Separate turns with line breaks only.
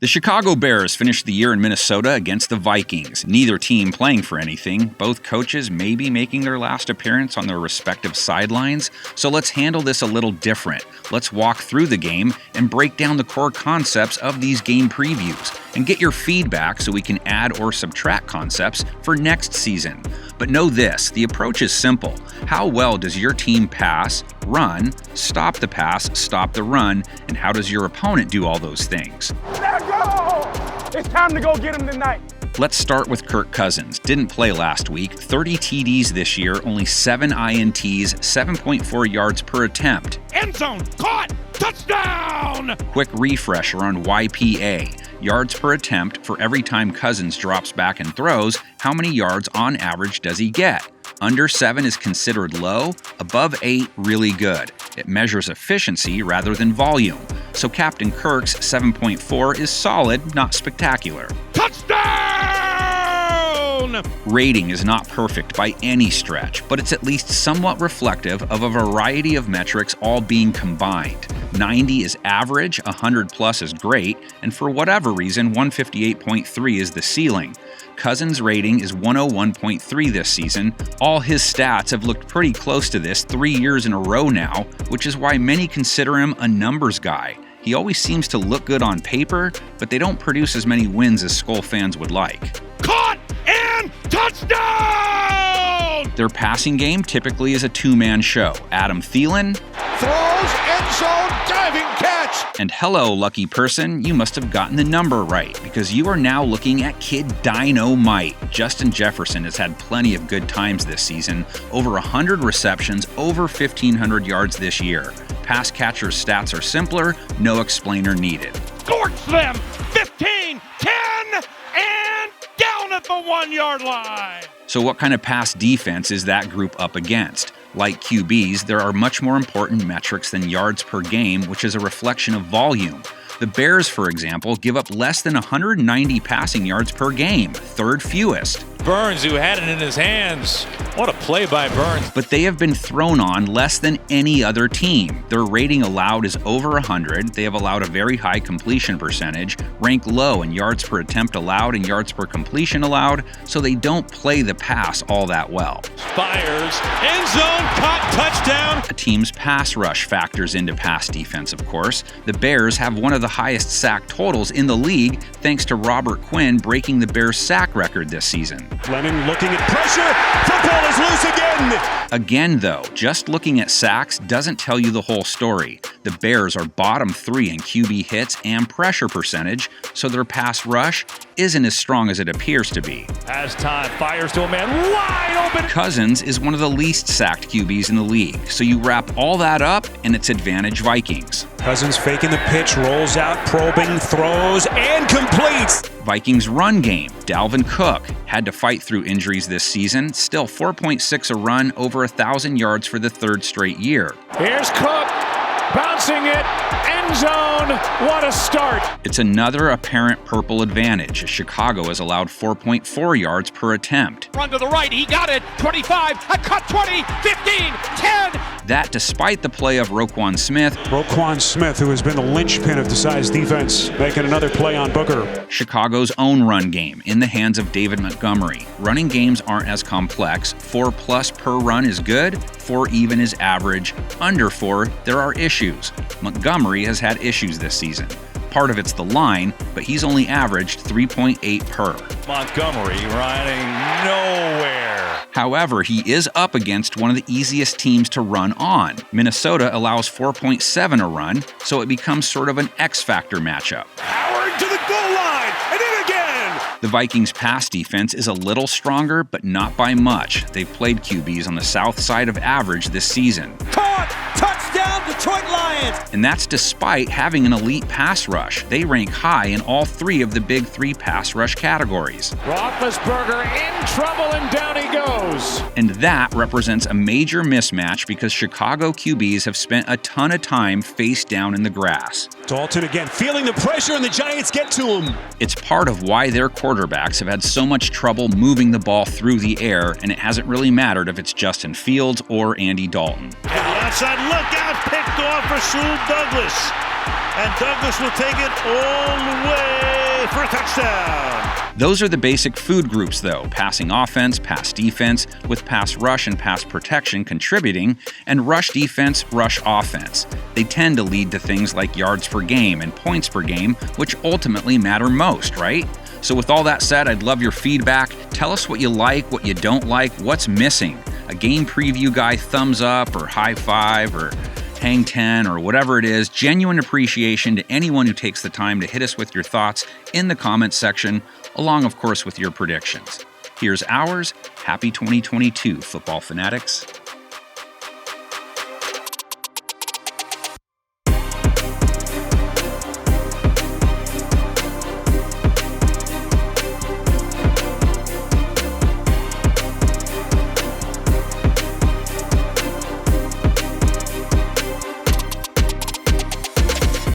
The Chicago Bears finished the year in Minnesota against the Vikings, neither team playing for anything, both coaches may be making their last appearance on their respective sidelines, so let's handle this a little different. Let's walk through the game and break down the core concepts of these game previews, and get your feedback so we can add or subtract concepts for next season. But know this, the approach is simple. How well does your team pass, run, stop the pass, stop the run, and how does your opponent do all those things?
Let's go! It's time to go get him tonight.
Let's start with Kirk Cousins. Didn't play last week, 30 TDs this year, only 7 INTs, 7.4 yards per attempt.
End zone, caught, touchdown!
Quick refresher on YPA. Yards per attempt for every time Cousins drops back and throws, how many yards on average does he get? Under 7 is considered low, above 8 really good. It measures efficiency rather than volume. So Captain Kirk's 7.4 is solid, not spectacular.
Touchdown!
Rating is not perfect by any stretch, but it's at least somewhat reflective of a variety of metrics all being combined. 90 is average, 100 plus is great, and for whatever reason, 158.3 is the ceiling. Cousins' rating is 101.3 this season. All his stats have looked pretty close to this 3 years in a row now, which is why many consider him a numbers guy. He always seems to look good on paper, but they don't produce as many wins as Skull fans would like.
Caught and touchdown!
Their passing game typically is a two-man show. Adam Thielen
Throws, end zone, diving catch!
And hello, lucky person, you must have gotten the number right, because you are now looking at Kid Dynamite. Justin Jefferson has had plenty of good times this season, over 100 receptions, over 1,500 yards this year. Pass catcher's stats are simpler, no explainer needed.
Scorch them! 15, 10, and down at the 1 yard line!
So what kind of pass defense is that group up against? Like QBs, there are much more important metrics than yards per game, which is a reflection of volume. The Bears, for example, give up less than 190 passing yards per game, third fewest.
Burns, who had it in his hands. What a play by Burns.
But they have been thrown on less than any other team. Their rating allowed is over 100. They have allowed a very high completion percentage, rank low in yards per attempt allowed and yards per completion allowed, so they don't play the pass all that well.
Fires, end zone, caught, touchdown.
A team's pass rush factors into pass defense, of course. The Bears have one of the highest sack totals in the league, thanks to Robert Quinn breaking the Bears' sack record this season.
Fleming looking at pressure. Football is loose again.
Again, though, just looking at sacks doesn't tell you the whole story. The Bears are bottom 3 in QB hits and pressure percentage, so their pass rush isn't as strong as it appears to be.
Has time, fires to a man wide open.
Cousins is one of the least sacked QBs in the league, so you wrap all that up and it's advantage Vikings.
Cousins faking the pitch, rolls out, probing, throws, and completes.
Vikings run game. DALVIN Cook had to fight through injuries this season, still 4.6 a run, over 1,000 yards for the third straight year.
Here's Cook, bouncing it, end zone, what a start.
It's another apparent purple advantage, as Chicago has allowed 4.4 yards per attempt.
Run to the right, he got it, 25, a cut 20, 15, 10.
That despite the play of Roquan Smith,
who has been the linchpin of Desai's defense, making another play on Booker.
Chicago's own run game in the hands of David Montgomery. Running games aren't as complex. 4+ per run is good, 4 even is average. Under 4, there are issues. Montgomery has had issues this season. Part of it's the line, but he's only averaged 3.8 per.
Montgomery riding nowhere.
However, he is up against one of the easiest teams to run on. Minnesota allows 4.7 a run, so it becomes sort of an X-factor matchup.
Howard to the goal line, and in again!
The Vikings' pass defense is a little stronger, but not by much. They've played QBs on the south side of average this season.
Caught! Touchdown, Detroit Lions!
And that's despite having an elite pass rush. They rank high in all 3 of the big 3 pass rush categories.
Roethlisberger in trouble, and down he goes.
And that represents a major mismatch because Chicago QBs have spent a ton of time face down in the grass.
Dalton again, feeling the pressure, and the Giants get to him.
It's part of why their quarterbacks have had so much trouble moving the ball through the air, and it hasn't really mattered if it's Justin Fields or Andy Dalton.
Outside lookout, picked off for Sue Douglas. And Douglas will take it all the way touchdown.
Those are the basic food groups though: passing offense, pass defense, with pass rush and pass protection contributing, and rush defense, rush offense. They tend to lead to things like yards per game and points per game, which ultimately matter most, right? So with all that said, I'd love your feedback. Tell us what you like, what you don't like, what's missing. A game preview guy thumbs up or high five or hang 10 or whatever it is. Genuine appreciation to anyone who takes the time to hit us with your thoughts in the comments section, along of course with your predictions. Here's ours. Happy 2022, football fanatics.